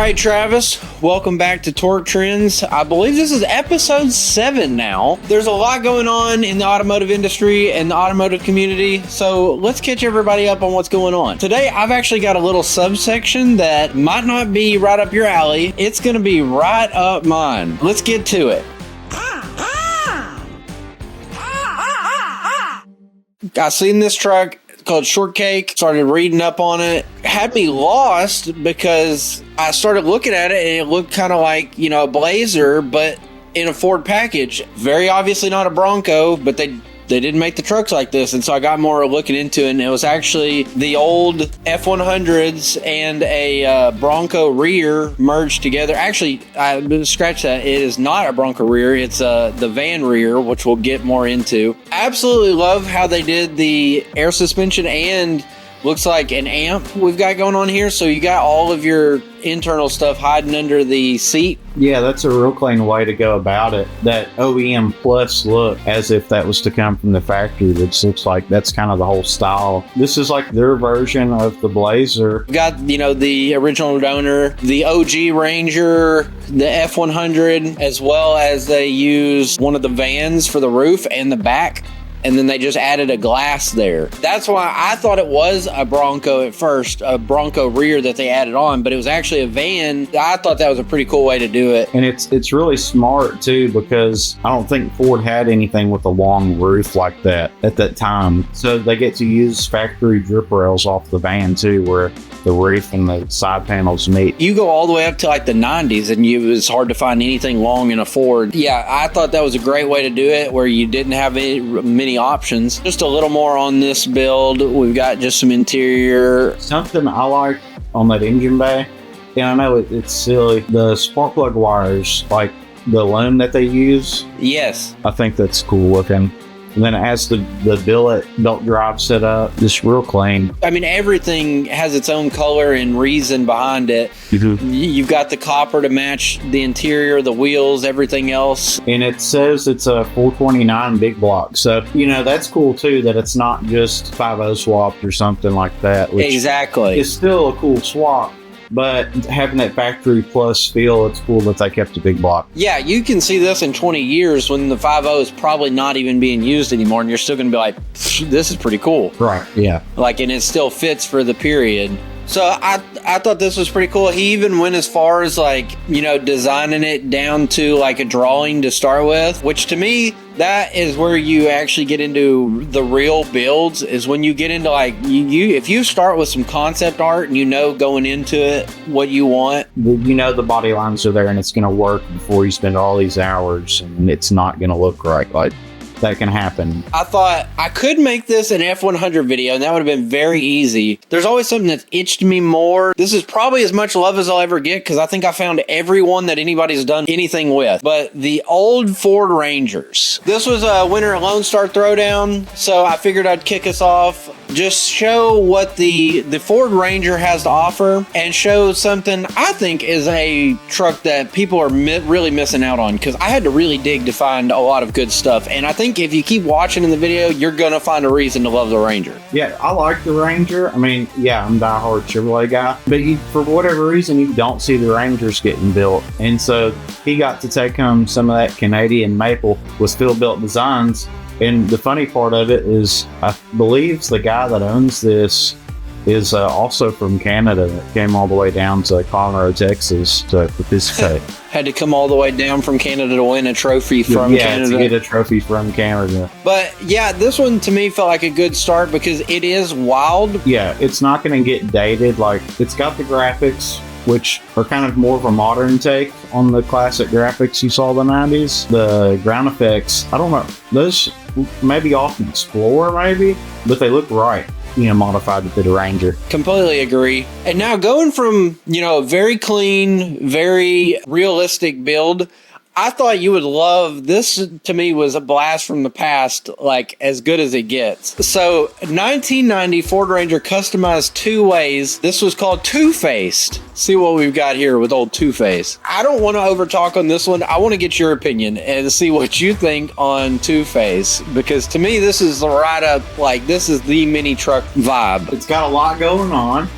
right, Travis, welcome back to Torque Trends. I believe this is episode 7 now. There's a lot going on in the automotive industry and the automotive community, so let's catch everybody up on what's going on. Today, I've actually got a little subsection that might not be right up your alley. It's going to be right up mine. Let's get to it. I seen this truck called Shortcake, started reading up on it, had me lost because I started looking at it and it looked kind of like, a Blazer, but in a Ford package. Very obviously not a Bronco, but they didn't make the trucks like this, and so I got more looking into it, and it was actually the old F-100s and a Bronco rear merged together. Actually, I scratched that. It is not a Bronco rear. It's the van rear, which we'll get more into. Absolutely love how they did the air suspension, and looks like an amp we've got going on here. So you got all of your internal stuff hiding under the seat. Yeah, that's a real clean way to go about it. That OEM plus look, as if that was to come from the factory, which looks like that's kind of the whole style. This is like their version of the Blazer. You got, the original donor, the OG Ranger, the F-100, as well as they use one of the vans for the roof and the back. And then they just added a glass there. That's why I thought it was a Bronco at first, a Bronco rear that they added on, but it was actually a van. I thought that was a pretty cool way to do it. And it's really smart too, because I don't think Ford had anything with a long roof like that at that time. So they get to use factory drip rails off the van too, where the roof and the side panels meet. You go all the way up to like the 90s and it was hard to find anything long in a Ford. Yeah, I thought that was a great way to do it, where you didn't have many options. Just a little more on this build. We've got just some interior. Something I like on that engine bay, and I know it's silly, the spark plug wires, like the loom that they use. Yes. I think that's cool looking. And then it has the billet belt drive set up, just real clean. I mean, everything has its own color and reason behind it. Mm-hmm. You've got the copper to match the interior, the wheels, everything else. And it says it's a 429 big block. So, that's cool too, that it's not just 5.0 swapped or something like that. Which exactly. It's still a cool swap. But having that factory plus feel, it's cool that they kept a big block. Yeah, you can see this in 20 years when the 5.0 is probably not even being used anymore, and you're still going to be like, this is pretty cool. Right, yeah. And it still fits for the period. So I thought this was pretty cool. He even went as far as designing it down to like a drawing to start with, which to me, that is where you actually get into the real builds, is when you get into if you start with some concept art and going into it what you want. The body lines are there and it's going to work before you spend all these hours, and it's not going to look right. That can happen. I thought I could make this an F-100 video, and that would have been very easy. There's always something that's itched me more. This is probably as much love as I'll ever get, because I think I found everyone that anybody's done anything with. But the old Ford Rangers. This was a winter at Lone Star Throwdown, so I figured I'd kick us off. Just show what the Ford Ranger has to offer, and show something I think is a truck that people are really missing out on, because I had to really dig to find a lot of good stuff. And I think if you keep watching in the video, you're going to find a reason to love the Ranger. Yeah, I like the Ranger. I mean, yeah, I'm a diehard Chevrolet guy. But for whatever reason, you don't see the Rangers getting built. And so he got to take home some of that Canadian maple with steel-built designs. And the funny part of it is, I believe the guy that owns this is also from Canada, that came all the way down to Conroe, Texas to participate. Had to come all the way down from Canada to win a trophy from Canada. To get a trophy from Canada. But yeah, this one to me felt like a good start because it is wild. Yeah, it's not going to get dated. It's got the graphics, which are kind of more of a modern take on the classic graphics you saw in the 90s. The ground effects, I don't know, those maybe off Explorer maybe, but they look right. Modified to the Ranger. Completely agree. And now going from, a very clean, very realistic build, I thought you would love this. To me was a blast from the past, as good as it gets. So 1990 Ford Ranger customized 2 ways. This was called Two-Faced. See what we've got here with old Two-Face. I don't want to over talk on this one. I want to get your opinion and see what you think on Two-Face, because to me this is right up, this is the mini truck vibe. It's got a lot going on.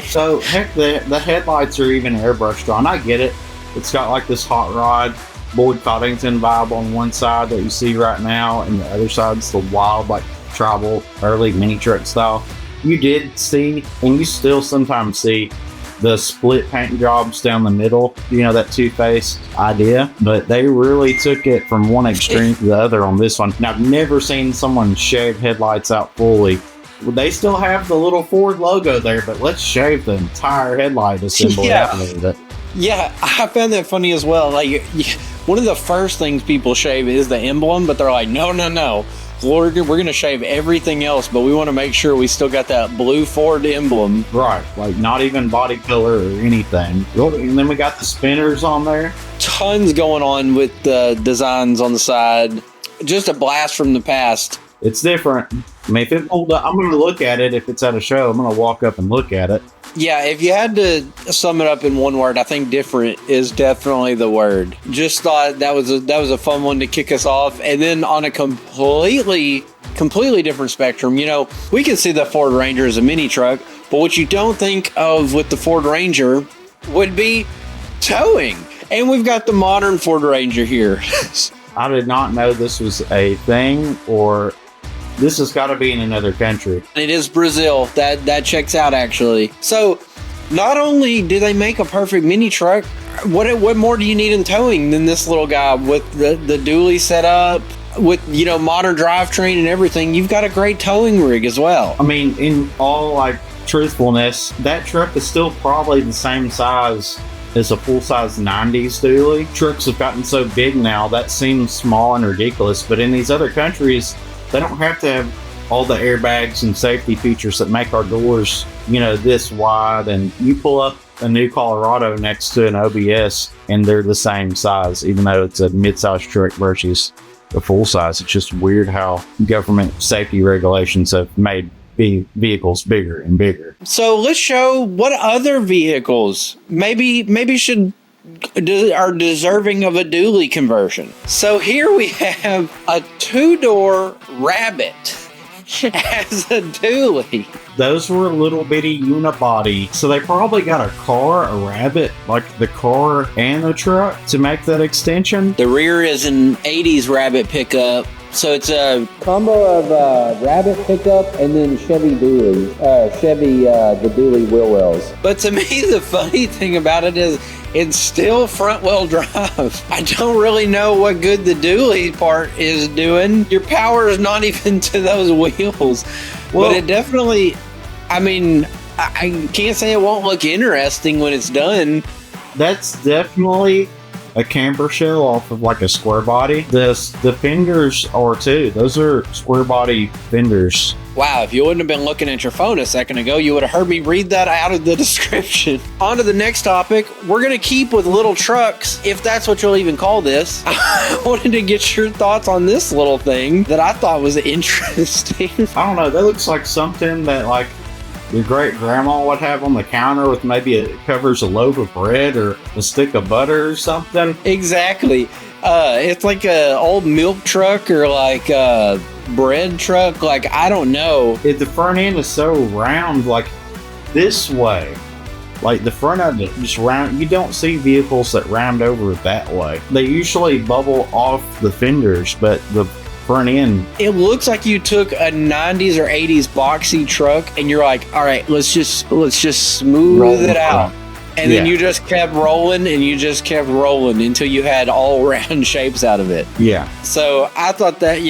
So heck, the headlights are even airbrushed on. I get it. It's got like this hot rod Boyd Coddington vibe on one side that you see right now, and the other side's the wild, like tribal early mini truck style. You did see, and you still sometimes see, the split paint jobs down the middle, that two-faced idea, but they really took it from one extreme to the other on this one. Now, I've never seen someone shave headlights out fully. They still have the little Ford logo there, but let's shave the entire headlight assembly out of it. Yeah, I found that funny as well. Like, one of the first things people shave is the emblem, but they're like, no. We're going to shave everything else, but we want to make sure we still got that blue Ford emblem. Right, like not even body color or anything. And then we got the spinners on there. Tons going on with the designs on the side. Just a blast from the past. It's different. I mean, if it pulled up, I'm going to look at it. If it's at a show, I'm going to walk up and look at it. Yeah, if you had to sum it up in one word, I think different is definitely the word. Just thought that was a fun one to kick us off. And then on a completely different spectrum, we can see the Ford Ranger as a mini truck, but what you don't think of with the Ford Ranger would be towing. And we've got the modern Ford Ranger here. I did not know this was a thing, or this has got to be in another country. It is Brazil. That checks out, actually. So, not only do they make a perfect mini truck, what more do you need in towing than this little guy with the dually set up, with, modern drivetrain and everything? You've got a great towing rig as well. I mean, in all, truthfulness, that truck is still probably the same size as a full-size 90s dually. Trucks have gotten so big now, that seems small and ridiculous, but in these other countries, they don't have to have all the airbags and safety features that make our doors, this wide. And you pull up a new Colorado next to an OBS, and they're the same size, even though it's a mid-size truck versus a full size. It's just weird how government safety regulations have made vehicles bigger and bigger. So let's show what other vehicles maybe are deserving of a dually conversion. So here we have a 2-door Rabbit as a dually. Those were little bitty unibody, so they probably got a car, a Rabbit, like the car and the truck to make that extension. The rear is an 80s Rabbit pickup. So it's a combo of Rabbit pickup and then Chevy dually, the dually wheel wells. But to me, the funny thing about it is it's still front-wheel drive. I don't really know what good the dually part is doing. Your power is not even to those wheels. Well, but it definitely, I can't say it won't look interesting when it's done. That's definitely a camber shell off of a square body. The fenders are too. Those are square body fenders. Wow, if you wouldn't have been looking at your phone a second ago, you would have heard me read that out of the description. On to the next topic. We're going to keep with little trucks, if that's what you'll even call this. I wanted to get your thoughts on this little thing that I thought was interesting. I don't know. That looks like something that your great grandma would have on the counter with maybe it covers a loaf of bread or a stick of butter or something. Exactly. It's like a old milk truck or a bread truck. I don't know. The front end is so round, this way. The front of it just round. You don't see vehicles that round over that way. They usually bubble off the fenders, but the front end, it looks like you took a 90s or 80s Boxy truck and you're like, all right, let's just smooth it out. And then you just kept rolling until you had all round shapes out of it. Yeah. So I thought that,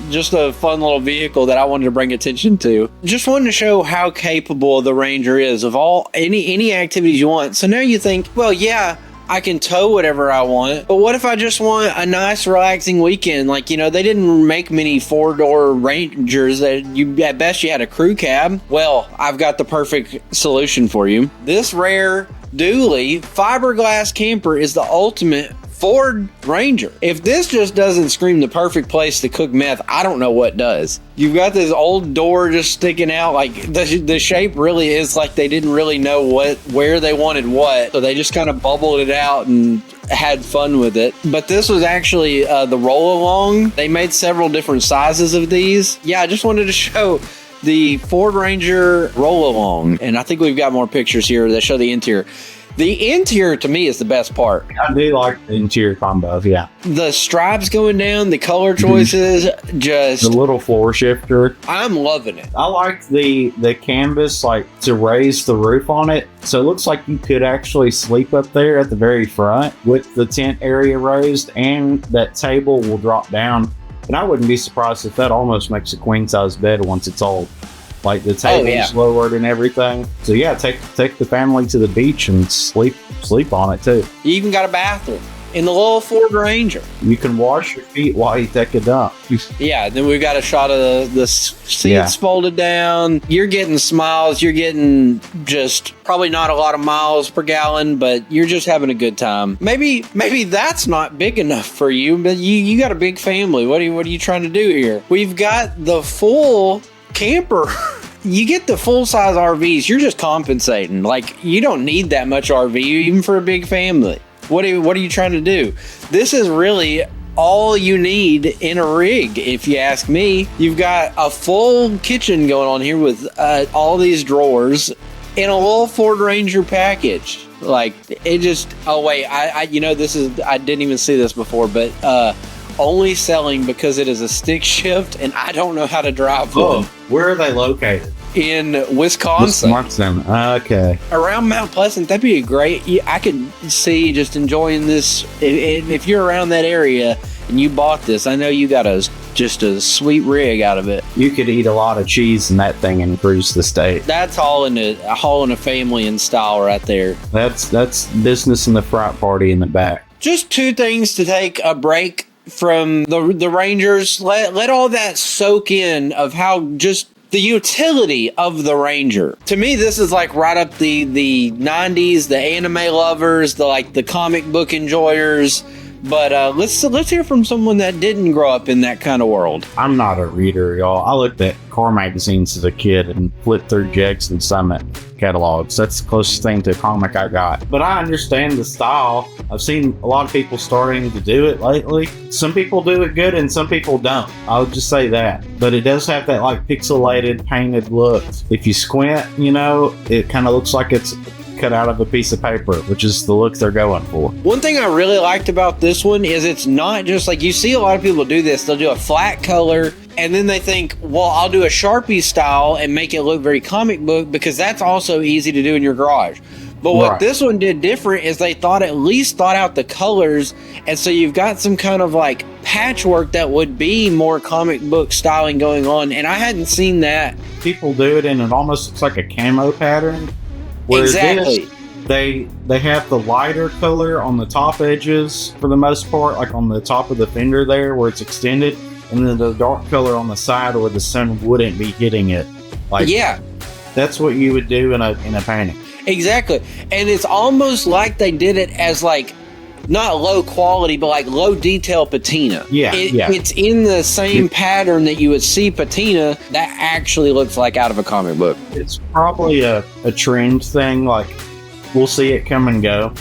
just a fun little vehicle that I wanted to bring attention to. Just wanted to show how capable the Ranger is of any activities you want. So now you think, well, yeah, I can tow whatever I want, but what if I just want a nice relaxing weekend? They didn't make many 4-door Rangers that at best you had a crew cab. Well, I've got the perfect solution for you. This rare dually fiberglass camper is the ultimate Ford Ranger. If this just doesn't scream the perfect place to cook meth, I don't know what does. You've got this old door just sticking out. The shape really is they didn't really know where they wanted what, so they just kind of bubbled it out and had fun with it. But this was actually the roll along. They made several different sizes of these. Yeah, I just wanted to show the Ford Ranger roll along, and I think we've got more pictures here that show the interior. The interior to me is the best part. I do like the interior combo, yeah. The stripes going down, the color choices, just the little floor shifter. I'm loving it. I like the canvas, like to raise the roof on it, so it looks like you could actually sleep up there at the very front with the tent area raised, and that table will drop down. And I wouldn't be surprised if that almost makes a queen size bed once it's old. Like the table's lowered and everything. So yeah, take the family to the beach and sleep on it too. You even got a bathroom in the little Ford Ranger. You can wash your feet while you take a dump. Yeah, then we've got a shot of the seats folded down. You're getting smiles. You're getting just probably not a lot of miles per gallon, but you're just having a good time. Maybe that's not big enough for you, but you got a big family. What are you trying to do here? We've got the full camper. You get the full-size RVs, you're just compensating. Like, you don't need that much RV, even for a big family. What are you trying to do? This is really all you need in a rig, if you ask me. You've got a full kitchen going on here with all these drawers in a little Ford Ranger package. Like, it just... Oh, wait, I this is... I didn't even see this before, but... only selling because it is a stick shift, and I don't know how to drive one. Where are they located? In Wisconsin. Okay. Around Mount Pleasant, that'd be a great... I could see just enjoying this. If you're around that area and you bought this, I know you got just a sweet rig out of it. You could eat a lot of cheese in that thing and cruise the state. That's hauling a family in style right there. That's business in the front, party in the back. Just two things to take a break from the Rangers. Let all that soak in of how just the utility of the Ranger. To me, this is like right up the 90s, the anime lovers, the comic book enjoyers. But let's hear from someone that didn't grow up in that kind of world. I'm not a reader, y'all. I looked at car magazines as a kid and flipped through Jackson Summit catalogs. That's the closest thing to a comic I got. But I understand the style. I've seen a lot of people starting to do it lately. Some people do it good and some people don't. I'll just say that. But it does have that pixelated, painted look. If you squint, it kind of looks like it's cut out of a piece of paper, which is the look they're going for. One thing I really liked about this one is it's not just like you see a lot of people do this. They'll do a flat color and then they think, well, I'll do a Sharpie style and make it look very comic book because that's also easy to do in your garage. But what this one did different is they at least thought out the colors, and so you've got some kind of patchwork that would be more comic book styling going on, and I hadn't seen that. People do it and it almost looks like a camo pattern. Exactly. They have the lighter color on the top edges for the most part, like on the top of the fender there where it's extended, and then the dark color on the side where the sun wouldn't be hitting it. That's what you would do in a painting. Exactly. And it's almost like they did it as not low quality, but low detail patina. It's in the same pattern that you would see patina that actually looks like out of a comic book. It's probably a trend thing. We'll see it come and go,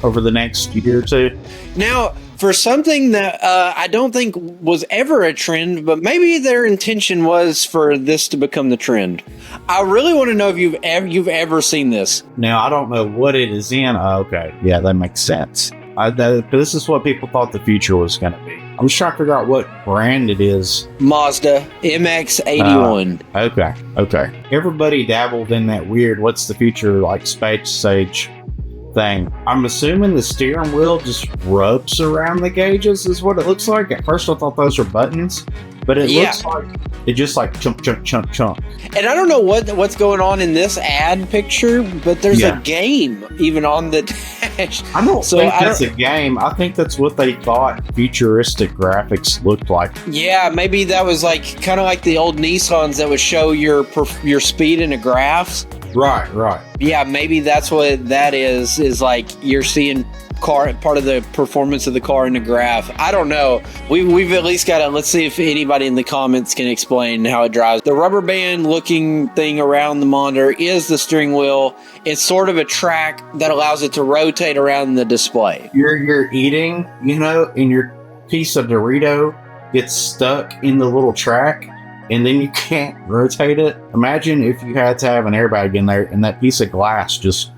over the next year or two. Now, for something that I don't think was ever a trend, but maybe their intention was for this to become the trend. I really want to know if you've ever seen this. Now, I don't know what it is in. Okay. Yeah, that makes sense. This is what people thought the future was going to be. I'm just trying to figure out what brand it is. Mazda MX-81. Okay. Everybody dabbled in that weird, what's the future, space sage thing. I'm assuming the steering wheel just rubs around the gauges is what it looks like. At first I thought those were buttons, but it looks like it just chunk. And I don't know what's going on in this ad picture, but there's a game even on the dash. I don't think that's a game. I think that's what they thought futuristic graphics looked like. Yeah, maybe that was kind of like the old Nissans that would show your speed in a graphs. Right. Yeah, maybe that's what that is you're seeing part of the performance of the car in the graph. I don't know. We've at least got to, let's see if anybody in the comments can explain how it drives. The rubber band looking thing around the monitor is the steering wheel. It's sort of a track that allows it to rotate around the display. You're eating, and your piece of Dorito gets stuck in the little track. and then you can't rotate it. Imagine if you had to have an airbag in there and that piece of glass just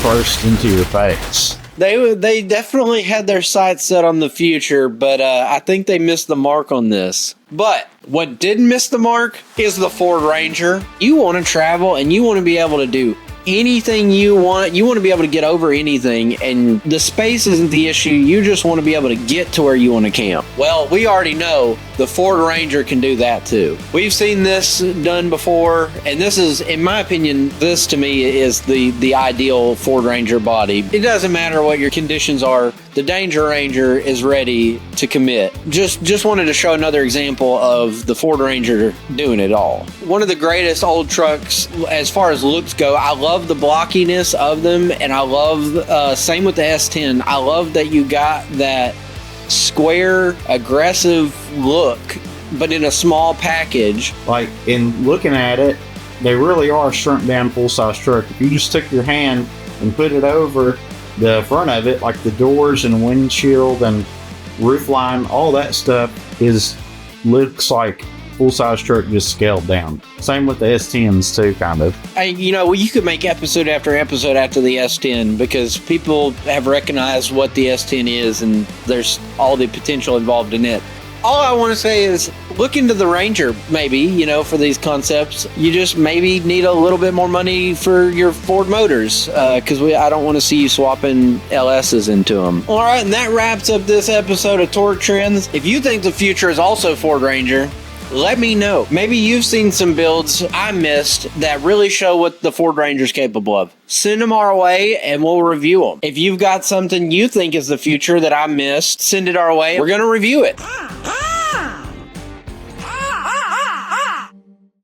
burst into your face. They definitely had their sights set on the future, but I think they missed the mark on this. But what didn't miss the mark is the Ford Ranger. You want to travel and you want to be able to do anything you want. You want to be able to get over anything, and the space isn't the issue. You just want to be able to get to where you want to camp. Well, we already know the Ford Ranger can do that too. We've seen this done before, and this is, in my opinion, this to me is the ideal Ford Ranger body. It doesn't matter what your conditions are. The Danger Ranger is ready to commit. Just wanted to show another example of the Ford Ranger doing it all. One of the greatest old trucks as far as looks go. I love the blockiness of them, and I love, same with the S10. I love that you got that square, aggressive look, but in a small package. Like, in looking at it, they really are a shrunk down full-size truck. If you just took your hand and put it over the front of it, like the doors and windshield and roof line, all that stuff looks like full-size truck just scaled down. Same with the S10s too, kind of. You could make episode after episode after the S10 because people have recognized what the S10 is, and there's all the potential involved in it. All I want to say is look into the Ranger, maybe, for these concepts. You just maybe need a little bit more money for your Ford Motors because I don't want to see you swapping LSs into them. All right, and that wraps up this episode of Torque Trends. If you think the future is also Ford Ranger, let me know. Maybe you've seen some builds I missed that really show what the Ford Ranger's capable of. Send them our way and we'll review them. If you've got something you think is the future that I missed, send it our way. We're going to review it.